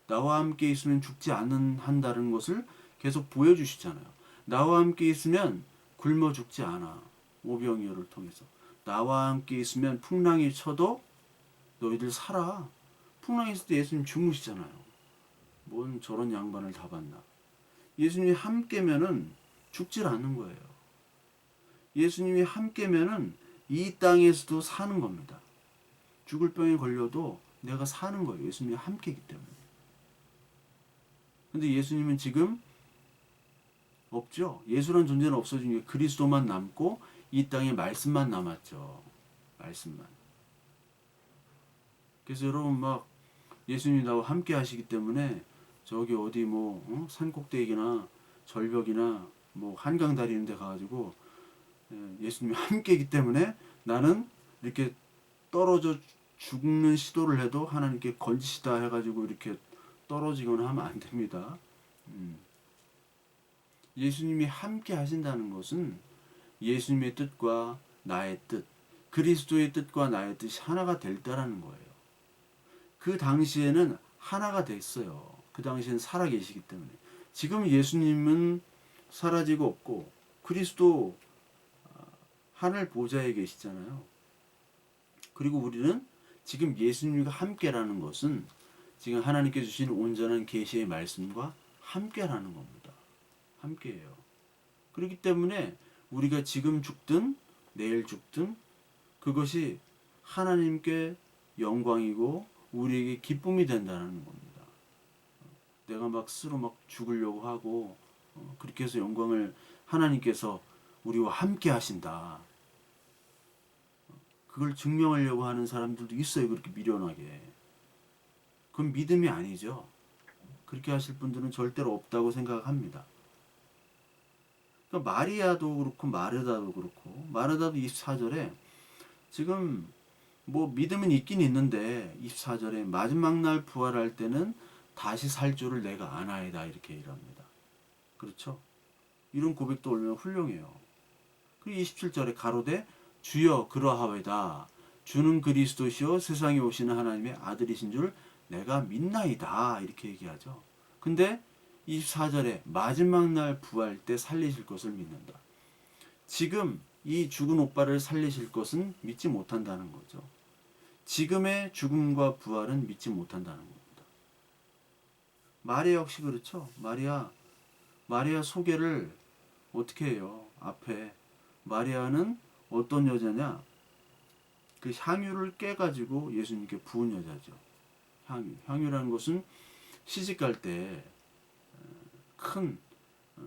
나와 함께 있으면 죽지 않는 한다는 것을 계속 보여주시잖아요. 나와 함께 있으면 굶어 죽지 않아. 오병이어를 통해서. 나와 함께 있으면 풍랑이 쳐도 너희들 살아. 풍랑이 있을 때 예수님 주무시잖아요. 뭔 저런 양반을 다 봤나. 예수님이 함께면은 죽질 않는 거예요. 예수님이 함께면은 이 땅에서도 사는 겁니다. 죽을 병에 걸려도 내가 사는 거예요. 예수님이 함께이기 때문에. 근데 예수님은 지금 없죠. 예수란 존재는 없어진 게 그리스도만 남고 이 땅에 말씀만 남았죠. 말씀만. 그래서 여러분 막 예수님이 나와 함께 하시기 때문에 저기 어디 뭐 산꼭대기나 절벽이나 뭐 한강 다리 있는 데 가가지고 예수님이 함께이기 때문에 나는 이렇게 떨어져 죽는 시도를 해도 하나님께 건지시다 해가지고 이렇게 떨어지거나 하면 안 됩니다. 예수님이 함께 하신다는 것은 예수님의 뜻과 나의 뜻, 그리스도의 뜻과 나의 뜻이 하나가 될 때라는 거예요. 그 당시에는 하나가 됐어요. 그 당시에는 살아계시기 때문에. 지금 예수님은 사라지고 없고 그리스도 하늘 보좌에 계시잖아요. 그리고 우리는 지금 예수님과 함께라는 것은 지금 하나님께 주신 온전한 계시의 말씀과 함께라는 겁니다. 함께해요. 그렇기 때문에 우리가 지금 죽든 내일 죽든 그것이 하나님께 영광이고 우리에게 기쁨이 된다는 겁니다. 내가 막 스스로 막 죽으려고 하고 그렇게 해서 영광을 하나님께서 우리와 함께 하신다. 그걸 증명하려고 하는 사람들도 있어요. 그렇게 미련하게. 그건 믿음이 아니죠. 그렇게 하실 분들은 절대로 없다고 생각합니다. 그러니까 마리아도 그렇고 마르다도 그렇고, 마르다도 24절에 지금 뭐 믿음은 있긴 있는데 24절에 마지막 날 부활할 때는 다시 살 줄을 내가 아나이다 이렇게 일합니다. 그렇죠? 이런 고백도 얼마나 훌륭해요. 그리고 27절에 가로되 주여 그러하외다. 주는 그리스도시요 세상에 오시는 하나님의 아들이신 줄 내가 믿나이다 이렇게 얘기하죠. 근데 24절에 마지막 날 부활 때 살리실 것을 믿는다. 지금 이 죽은 오빠를 살리실 것은 믿지 못한다는 거죠. 지금의 죽음과 부활은 믿지 못한다는 겁니다. 마리아 역시 그렇죠. 마리아 소개를 어떻게 해요? 앞에 마리아는 어떤 여자냐? 그 향유를 깨가지고 예수님께 부은 여자죠. 향유라는 것은 시집 갈 때 큰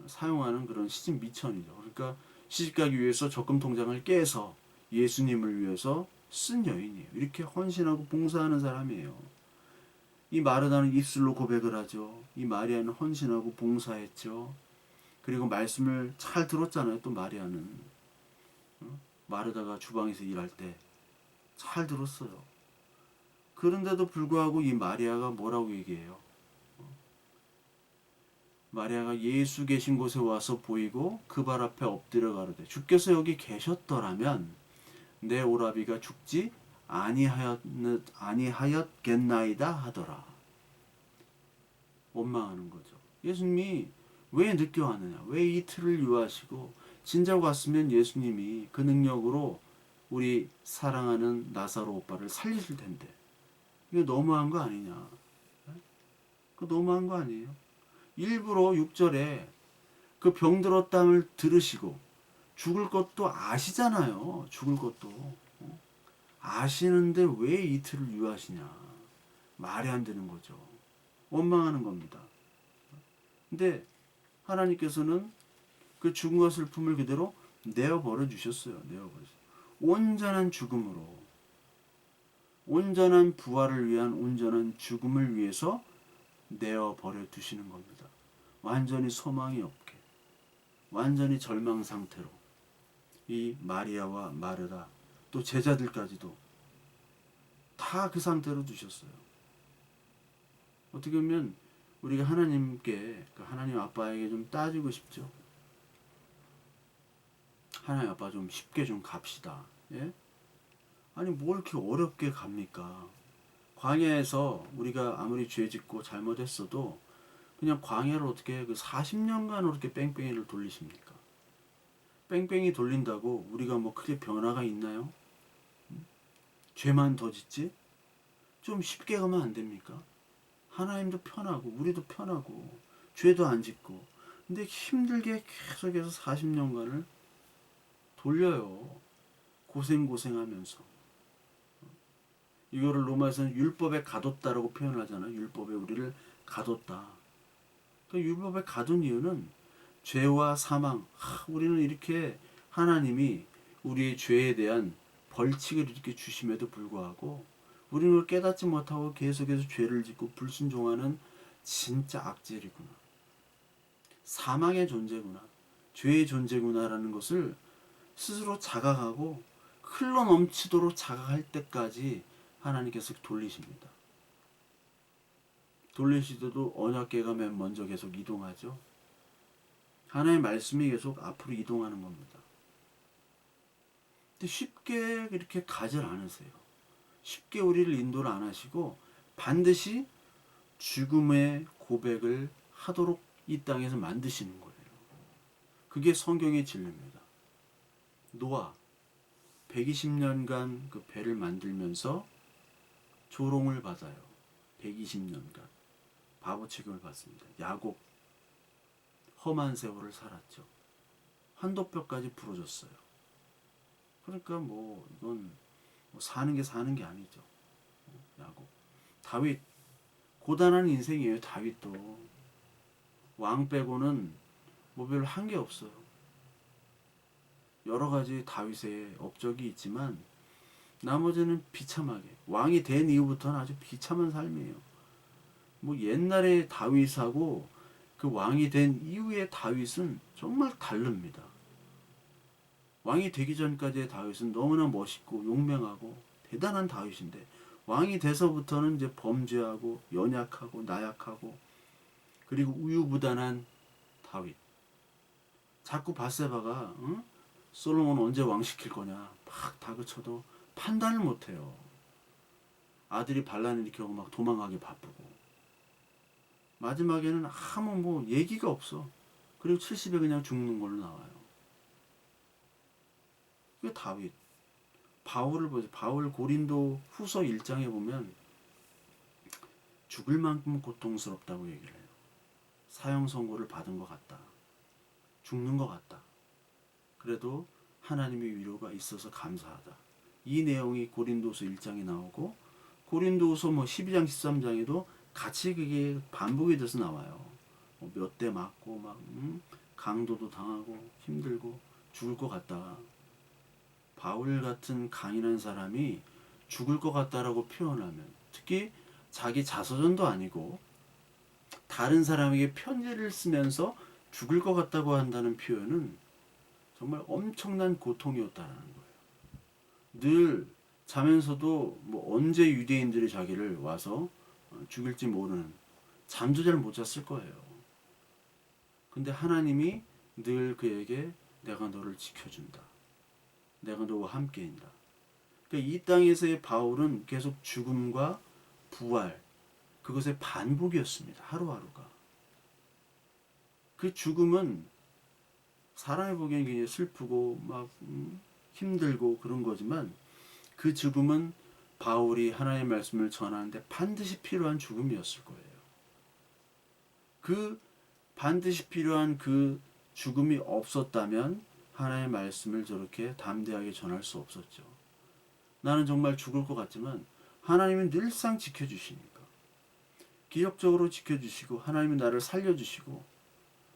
사용하는 그런 시집 미천이죠. 그러니까 시집 가기 위해서 적금 통장을 깨서 예수님을 위해서 쓴 여인이에요. 이렇게 헌신하고 봉사하는 사람이에요. 이 마르다는 입술로 고백을 하죠. 이 마리아는 헌신하고 봉사했죠. 그리고 말씀을 잘 들었잖아요. 또 마리아는 마르다가 주방에서 일할 때 잘 들었어요. 그런데도 불구하고 이 마리아가 뭐라고 얘기해요? 마리아가 예수 계신 곳에 와서 보이고 그 발 앞에 엎드려 가로되 주께서 여기 계셨더라면 내 오라비가 죽지 아니하였겠나이다 하더라. 원망하는 거죠. 예수님이 왜 늦게 왔느냐? 왜 이틀을 유하시고 진작 왔으면 예수님이 그 능력으로 우리 사랑하는 나사로 오빠를 살리실 텐데 이거 너무한 거 아니냐? 그 너무한 거 아니에요? 일부러 6절에 그 병들었다를 들으시고 죽을 것도 아시잖아요. 죽을 것도 아시는데 왜 이틀을 유하시냐? 말이 안 되는 거죠. 원망하는 겁니다. 근데 하나님께서는 그 죽음과 슬픔을 그대로 내어버려 주셨어요. 온전한 죽음으로, 온전한 부활을 위한 온전한 죽음을 위해서 내어버려 두시는 겁니다. 완전히 소망이 없게, 완전히 절망 상태로 이 마리아와 마르다 또 제자들까지도 다 그 상태로 두셨어요. 어떻게 보면 우리가 하나님께, 하나님 아빠에게 좀 따지고 싶죠. 하나님 아빠 좀 쉽게 좀 갑시다. 예? 아니 뭘 이렇게 어렵게 갑니까? 광야에서 우리가 아무리 죄 짓고 잘못했어도 그냥 광야를 어떻게 그 40년간 어떻게 뺑뺑이를 돌리십니까? 뺑뺑이 돌린다고 우리가 뭐 크게 변화가 있나요? 죄만 더 짓지? 좀 쉽게 가면 안 됩니까? 하나님도 편하고 우리도 편하고 죄도 안 짓고 근데 힘들게 계속해서 40년간을 돌려요. 고생하면서. 이거를 로마에서는 율법에 가뒀다라고 표현하잖아요. 율법에 우리를 가뒀다. 그 율법에 가둔 이유는 죄와 사망. 우리는 이렇게 하나님이 우리의 죄에 대한 벌칙을 이렇게 주심에도 불구하고 우리는 그걸 깨닫지 못하고 계속해서 죄를 짓고 불순종하는 진짜 악질이구나. 사망의 존재구나. 죄의 존재구나라는 것을 스스로 자각하고 흘러 넘치도록 자각할 때까지 하나님께서 돌리십니다. 돌리시더도 언약궤가 맨 먼저 계속 이동하죠. 하나님의 말씀이 계속 앞으로 이동하는 겁니다. 근데 쉽게 이렇게 가질 않으세요. 쉽게 우리를 인도를 안 하시고 반드시 죽음의 고백을 하도록 이 땅에서 만드시는 거예요. 그게 성경의 진리입니다. 노아 120년간 그 배를 만들면서 조롱을 받아요. 120년간 바보 취급을 받습니다. 야곱 험한 세월을 살았죠. 한도뼈까지 부러졌어요. 그러니까 뭐 이건 뭐 사는 게 아니죠. 야곱 다윗 고단한 인생이에요. 다윗도 왕 빼고는 뭐 별로 한 게 없어요. 여러 가지 다윗의 업적이 있지만 나머지는 비참하게 왕이 된 이후부터는 아주 비참한 삶이에요. 뭐 옛날의 다윗하고 그 왕이 된 이후의 다윗은 정말 다릅니다. 왕이 되기 전까지의 다윗은 너무나 멋있고 용맹하고 대단한 다윗인데 왕이 돼서부터는 이제 범죄하고 연약하고 나약하고 그리고 우유부단한 다윗. 자꾸 바세바가 솔로몬 언제 왕 시킬 거냐 막 다그쳐도 판단을 못해요. 아들이 반란을 일으키고 막 도망가기 바쁘고 마지막에는 아무 뭐 얘기가 없어. 그리고 70에 그냥 죽는 걸로 나와요. 그 다윗. 바울을 보세요. 바울 고린도 후서 1장에 보면 죽을 만큼 고통스럽다고 얘기를 해요. 사형 선고를 받은 것 같다. 죽는 것 같다. 그래도 하나님의 위로가 있어서 감사하다. 이 내용이 고린도서 1장에 나오고 고린도서 뭐 12장 13장에도 같이 그게 반복이 돼서 나와요. 몇 대 맞고 막 강도도 당하고 힘들고 죽을 것 같다. 바울 같은 강인한 사람이 죽을 것 같다라고 표현하면 특히 자기 자서전도 아니고 다른 사람에게 편지를 쓰면서 죽을 것 같다고 한다는 표현은 정말 엄청난 고통이었다라는 거예요. 늘 자면서도 뭐 언제 유대인들이 자기를 와서 죽일지 모르는 잠도 잘 못 잤을 거예요. 근데 하나님이 늘 그에게 내가 너를 지켜준다. 내가 너와 함께인다. 그러니까 이 땅에서의 바울은 계속 죽음과 부활 그것의 반복이었습니다. 하루하루가. 그 죽음은 사람이 보기엔 굉장히 슬프고 막 힘들고 그런 거지만 그 죽음은 바울이 하나님의 말씀을 전하는데 반드시 필요한 죽음이었을 거예요. 그 반드시 필요한 그 죽음이 없었다면 하나님의 말씀을 저렇게 담대하게 전할 수 없었죠. 나는 정말 죽을 것 같지만 하나님은 늘상 지켜주시니까. 기적적으로 지켜주시고 하나님은 나를 살려주시고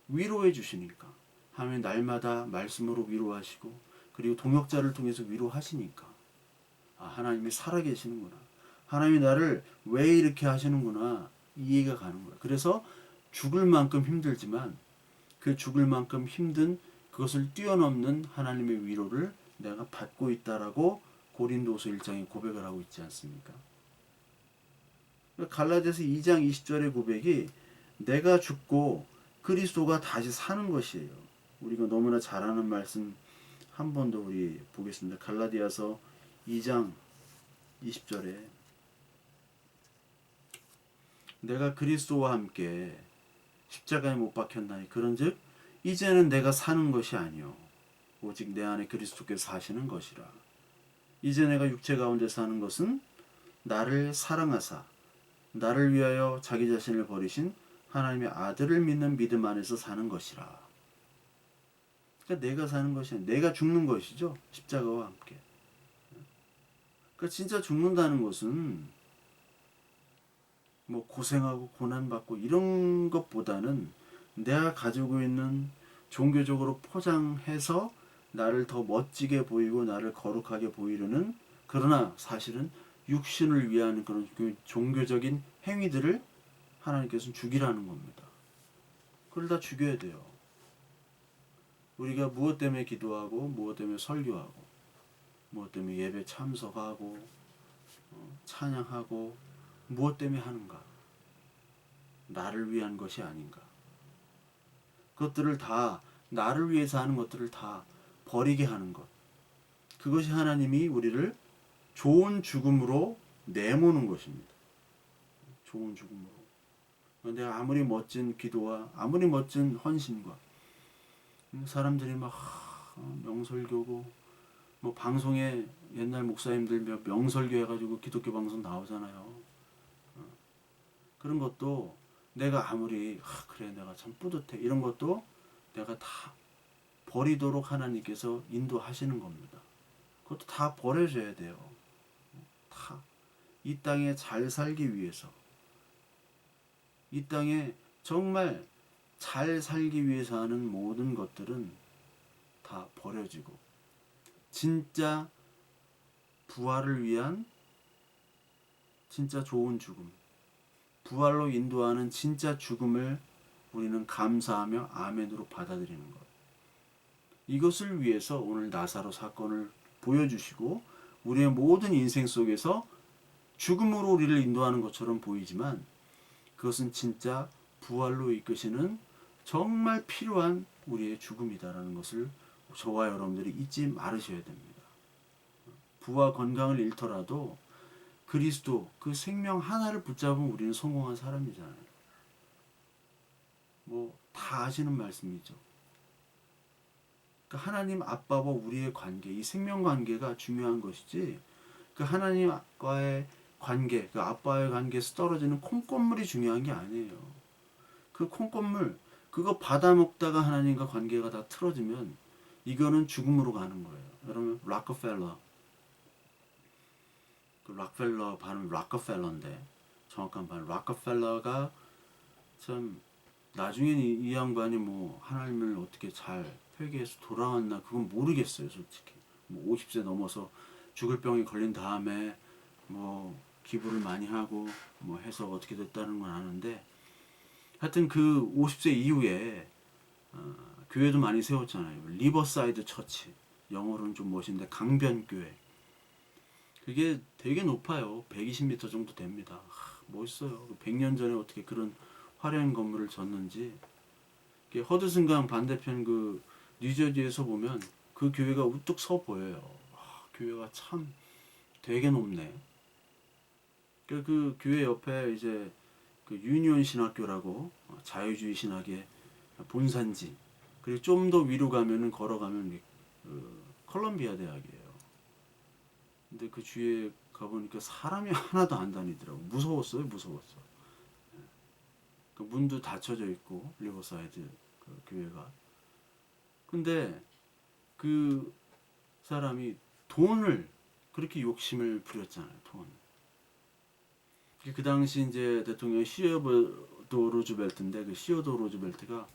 위로해 주시니까. 하나님은 날마다 말씀으로 위로하시고 그리고 동역자를 통해서 위로하시니까. 아, 하나님이 살아계시는구나. 하나님이 나를 왜 이렇게 하시는구나. 이해가 가는 거예요. 그래서 죽을 만큼 힘들지만 그 죽을 만큼 힘든 그것을 뛰어넘는 하나님의 위로를 내가 받고 있다라고 고린도서 1장에 고백을 하고 있지 않습니까? 갈라디아서 2장 20절의 고백이 내가 죽고 그리스도가 다시 사는 것이에요. 우리가 너무나 잘 아는 말씀 한 번 더 우리 보겠습니다. 갈라디아서 2장 20절에 내가 그리스도와 함께 십자가에 못 박혔나니 그런즉 이제는 내가 사는 것이 아니요 오직 내 안에 그리스도께서 사시는 것이라. 이제 내가 육체 가운데 사는 것은 나를 사랑하사 나를 위하여 자기 자신을 버리신 하나님의 아들을 믿는 믿음 안에서 사는 것이라. 그러니까 내가 사는 것이 아니라 내가 죽는 것이죠. 십자가와 함께. 그러니까 진짜 죽는다는 것은 뭐 고생하고 고난받고 이런 것보다는 내가 가지고 있는 종교적으로 포장해서 나를 더 멋지게 보이고 나를 거룩하게 보이려는 그러나 사실은 육신을 위한 그런 종교적인 행위들을 하나님께서는 죽이라는 겁니다. 그걸 다 죽여야 돼요. 우리가 무엇 때문에 기도하고 무엇 때문에 설교하고 무엇 때문에 예배 참석하고 찬양하고 무엇 때문에 하는가? 나를 위한 것이 아닌가? 그것들을 다 나를 위해서 하는 것들을 다 버리게 하는 것. 그것이 하나님이 우리를 좋은 죽음으로 내모는 것입니다. 좋은 죽음으로. 내가 아무리 멋진 기도와 아무리 멋진 헌신과 사람들이 막 명설교고 뭐 방송에 옛날 목사님들 명설교 해가지고 기독교 방송 나오잖아요. 그런 것도 내가 아무리 그래 내가 참 뿌듯해 이런 것도 내가 다 버리도록 하나님께서 인도하시는 겁니다. 그것도 다 버려줘야 돼요. 다 이 땅에 잘 살기 위해서 이 땅에 정말 잘 살기 위해서 하는 모든 것들은 다 버려지고 진짜 부활을 위한 진짜 좋은 죽음, 부활로 인도하는 진짜 죽음을 우리는 감사하며 아멘으로 받아들이는 것. 이것을 위해서 오늘 나사로 사건을 보여주시고 우리의 모든 인생 속에서 죽음으로 우리를 인도하는 것처럼 보이지만 그것은 진짜 부활로 이끄시는 정말 필요한 우리의 죽음이다라는 것을 저와 여러분들이 잊지 말으셔야 됩니다. 부와 건강을 잃더라도 그리스도 그 생명 하나를 붙잡으면 우리는 성공한 사람이잖아요. 뭐 다 아시는 말씀이죠. 그 하나님 아빠와 우리의 관계, 이 생명 관계가 중요한 것이지 그 하나님과의 관계, 그 아빠의 관계에서 떨어지는 콩고물이 중요한 게 아니에요. 그 콩고물 그거 받아먹다가 하나님과 관계가 다 틀어지면 이거는 죽음으로 가는 거예요. 여러분 락커펠러 그 락펠러 발음 락커펠러인데 정확한 발음 락커펠러가 참 나중에 이 양반이 뭐 하나님을 어떻게 잘 회개해서 돌아왔나 그건 모르겠어요 솔직히. 뭐 50세 넘어서 죽을 병에 걸린 다음에 뭐 기부를 많이 하고 뭐 해서 어떻게 됐다는 건 아는데 하여튼 그 50세 이후에 교회도 많이 세웠잖아요. 리버사이드 처치 영어로는 좀 멋있는데 강변교회 그게 되게 높아요. 120m 정도 됩니다. 멋있어요. 100년 전에 어떻게 그런 화려한 건물을 졌는지 허드슨강 반대편 그 뉴저지에서 보면 그 교회가 우뚝 서 보여요. 교회가 참 되게 높네. 그 교회 옆에 이제 그 유니온 신학교라고 자유주의 신학의 본산지 그리고 좀 더 위로 가면은 걸어가면 그 컬럼비아 대학이에요. 근데 그 주위에 가보니까 사람이 하나도 안 다니더라고. 무서웠어요, 무서웠어. 그 문도 닫혀져 있고 리버사이드 그 교회가. 근데 그 사람이 돈을 그렇게 욕심을 부렸잖아요. 돈. 그 당시 이제 대통령 시어도 루즈벨트인데 그 시어도 루즈벨트가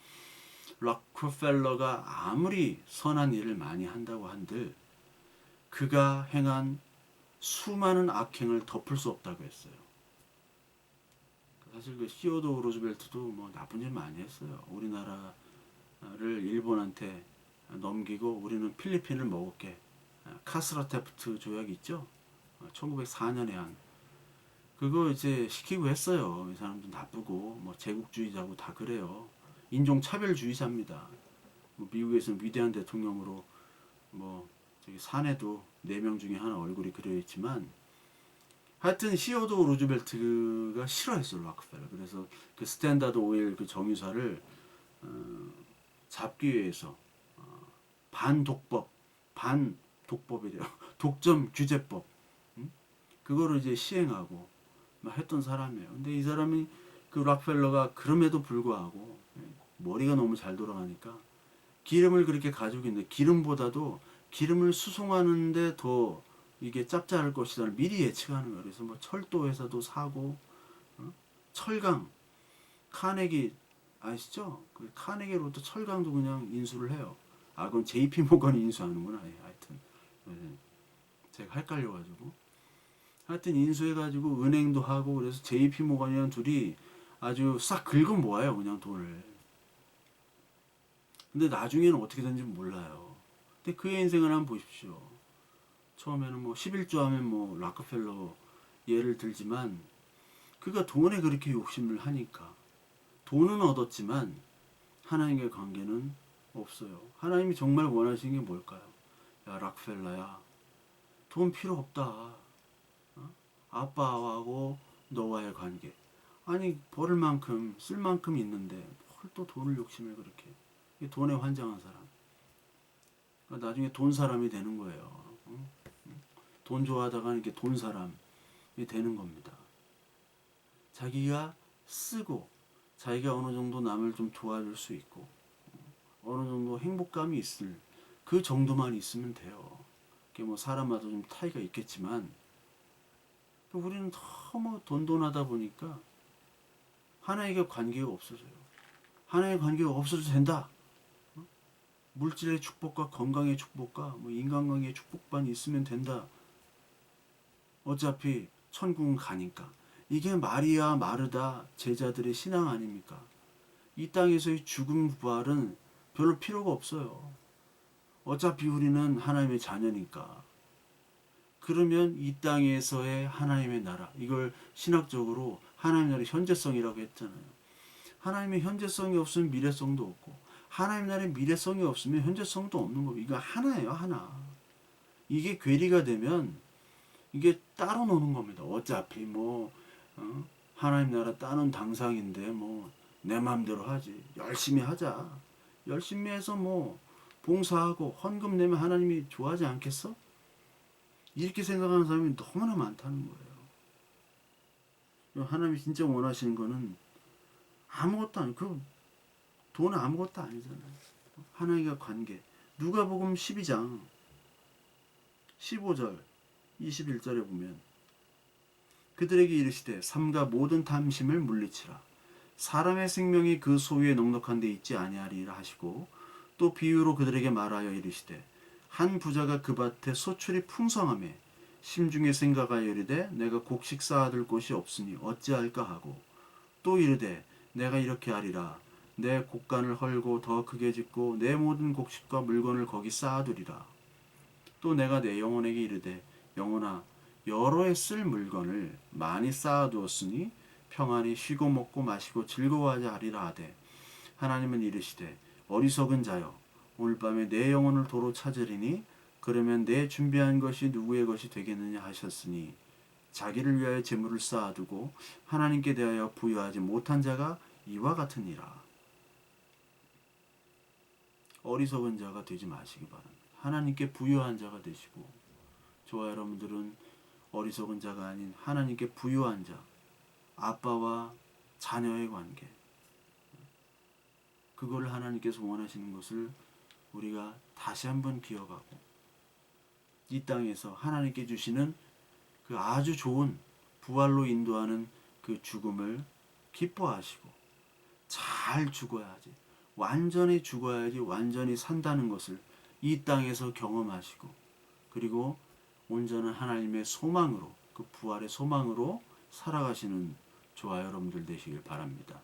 락커펠러가 아무리 선한 일을 많이 한다고 한들 그가 행한 수많은 악행을 덮을 수 없다고 했어요. 사실 그 시어도 루즈벨트도 뭐 나쁜 일 많이 했어요. 우리나라를 일본한테 넘기고 우리는 필리핀을 먹을게. 카스라테프트 조약 있죠? 1904년에 한 그거 이제 시키고 했어요. 이 사람도 나쁘고 뭐 제국주의자고 다 그래요. 인종차별주의자입니다. 뭐 미국에서는 위대한 대통령으로 뭐 저기 산에도 4명 중에 하나 얼굴이 그려있지만 하여튼 시어도 루즈벨트가 싫어했어요. 락펠러. 그래서 그 스탠다드 오일 그 정유사를 잡기 위해서 반독법, 반독법이래요. 독점 규제법 그거를 이제 시행하고 막 했던 사람이에요. 근데 이 사람이 그 락펠러가 그럼에도 불구하고 머리가 너무 잘 돌아가니까 기름을 그렇게 가지고 있는데 기름보다도 기름을 수송하는데 더 이게 짭짤할 것이다 미리 예측하는 거예요. 그래서 뭐 철도 회사도 사고 철강 카네기 아시죠? 그 카네기로부터 철강도 그냥 인수를 해요. 아 그건 JP 모건이 인수하는구나. 하여튼 제가 헷갈려가지고 하여튼 인수해가지고 은행도 하고 그래서 JP 모건이랑 둘이 아주 싹 긁어 모아요 그냥 돈을. 근데 나중에는 어떻게 된지 몰라요. 근데 그의 인생을 한번 보십시오. 처음에는 뭐 11조 하면 뭐 락커펠러 예를 들지만 그가 돈에 그렇게 욕심을 하니까 돈은 얻었지만 하나님과의 관계는 없어요. 하나님이 정말 원하시는 게 뭘까요? 야 락펠러야 돈 필요 없다. 아빠하고 너와의 관계. 아니 벌을 만큼 쓸 만큼 있는데 뭘 또 돈을 욕심을 그렇게. 돈에 환장한 사람. 나중에 돈 사람이 되는 거예요. 돈 좋아하다가 이렇게 돈 사람이 되는 겁니다. 자기가 쓰고 자기가 어느 정도 남을 좀 도와줄 수 있고 어느 정도 행복감이 있을 그 정도만 있으면 돼요. 그게 뭐 사람마다 좀 차이가 있겠지만 우리는 너무 돈돈하다 보니까 하나님과 관계가 없어져요. 하나님과 관계가 없어도 된다. 물질의 축복과 건강의 축복과 뭐 인간관계의 축복만 있으면 된다. 어차피 천국은 가니까. 이게 마리아 마르다 제자들의 신앙 아닙니까? 이 땅에서의 죽음 부활은 별로 필요가 없어요. 어차피 우리는 하나님의 자녀니까. 그러면 이 땅에서의 하나님의 나라, 이걸 신학적으로 하나님의 나라의 현재성이라고 했잖아요. 하나님의 현재성이 없으면 미래성도 없고, 하나님 나라의 미래성이 없으면 현재성도 없는 거예요. 이거 하나예요, 하나. 이게 괴리가 되면 이게 따로 노는 겁니다. 어차피 뭐 하나님 나라 따는 당상인데 뭐 내 마음대로 하지. 열심히 하자. 열심히 해서 뭐 봉사하고 헌금 내면 하나님이 좋아하지 않겠어? 이렇게 생각하는 사람이 너무나 많다는 거예요. 하나님이 진짜 원하시는 거는 아무것도 아니고 그 돈은 아무것도 아니잖아요. 하나님과 관계. 누가복음 12장 15절 21절에 보면 그들에게 이르시되 삼가 모든 탐심을 물리치라. 사람의 생명이 그 소유에 넉넉한 데 있지 아니하리라 하시고 또 비유로 그들에게 말하여 이르시되 한 부자가 그 밭에 소출이 풍성하매 심중에 생각하여 이르되 내가 곡식 쌓아둘 곳이 없으니 어찌할까 하고 또 이르되 내가 이렇게 하리라. 내 곡간을 헐고 더 크게 짓고 내 모든 곡식과 물건을 거기 쌓아두리라. 또 내가 내 영혼에게 이르되 영혼아 여러 해 쓸 물건을 많이 쌓아두었으니 평안히 쉬고 먹고 마시고 즐거워하자 하리라 하되 하나님은 이르시되 어리석은 자여 오늘 밤에 내 영혼을 도로 찾으리니 그러면 내 준비한 것이 누구의 것이 되겠느냐 하셨으니 자기를 위하여 재물을 쌓아두고 하나님께 대하여 부여하지 못한 자가 이와 같으니라. 어리석은 자가 되지 마시기 바랍니다. 하나님께 부여한 자가 되시고 저와 여러분들은 어리석은 자가 아닌 하나님께 부여한 자, 아빠와 자녀의 관계, 그걸 하나님께서 원하시는 것을 우리가 다시 한번 기억하고 이 땅에서 하나님께 주시는 그 아주 좋은 부활로 인도하는 그 죽음을 기뻐하시고 잘 죽어야지, 완전히 죽어야지 완전히 산다는 것을 이 땅에서 경험하시고 그리고 온전한 하나님의 소망으로 그 부활의 소망으로 살아가시는 저와 여러분들 되시길 바랍니다.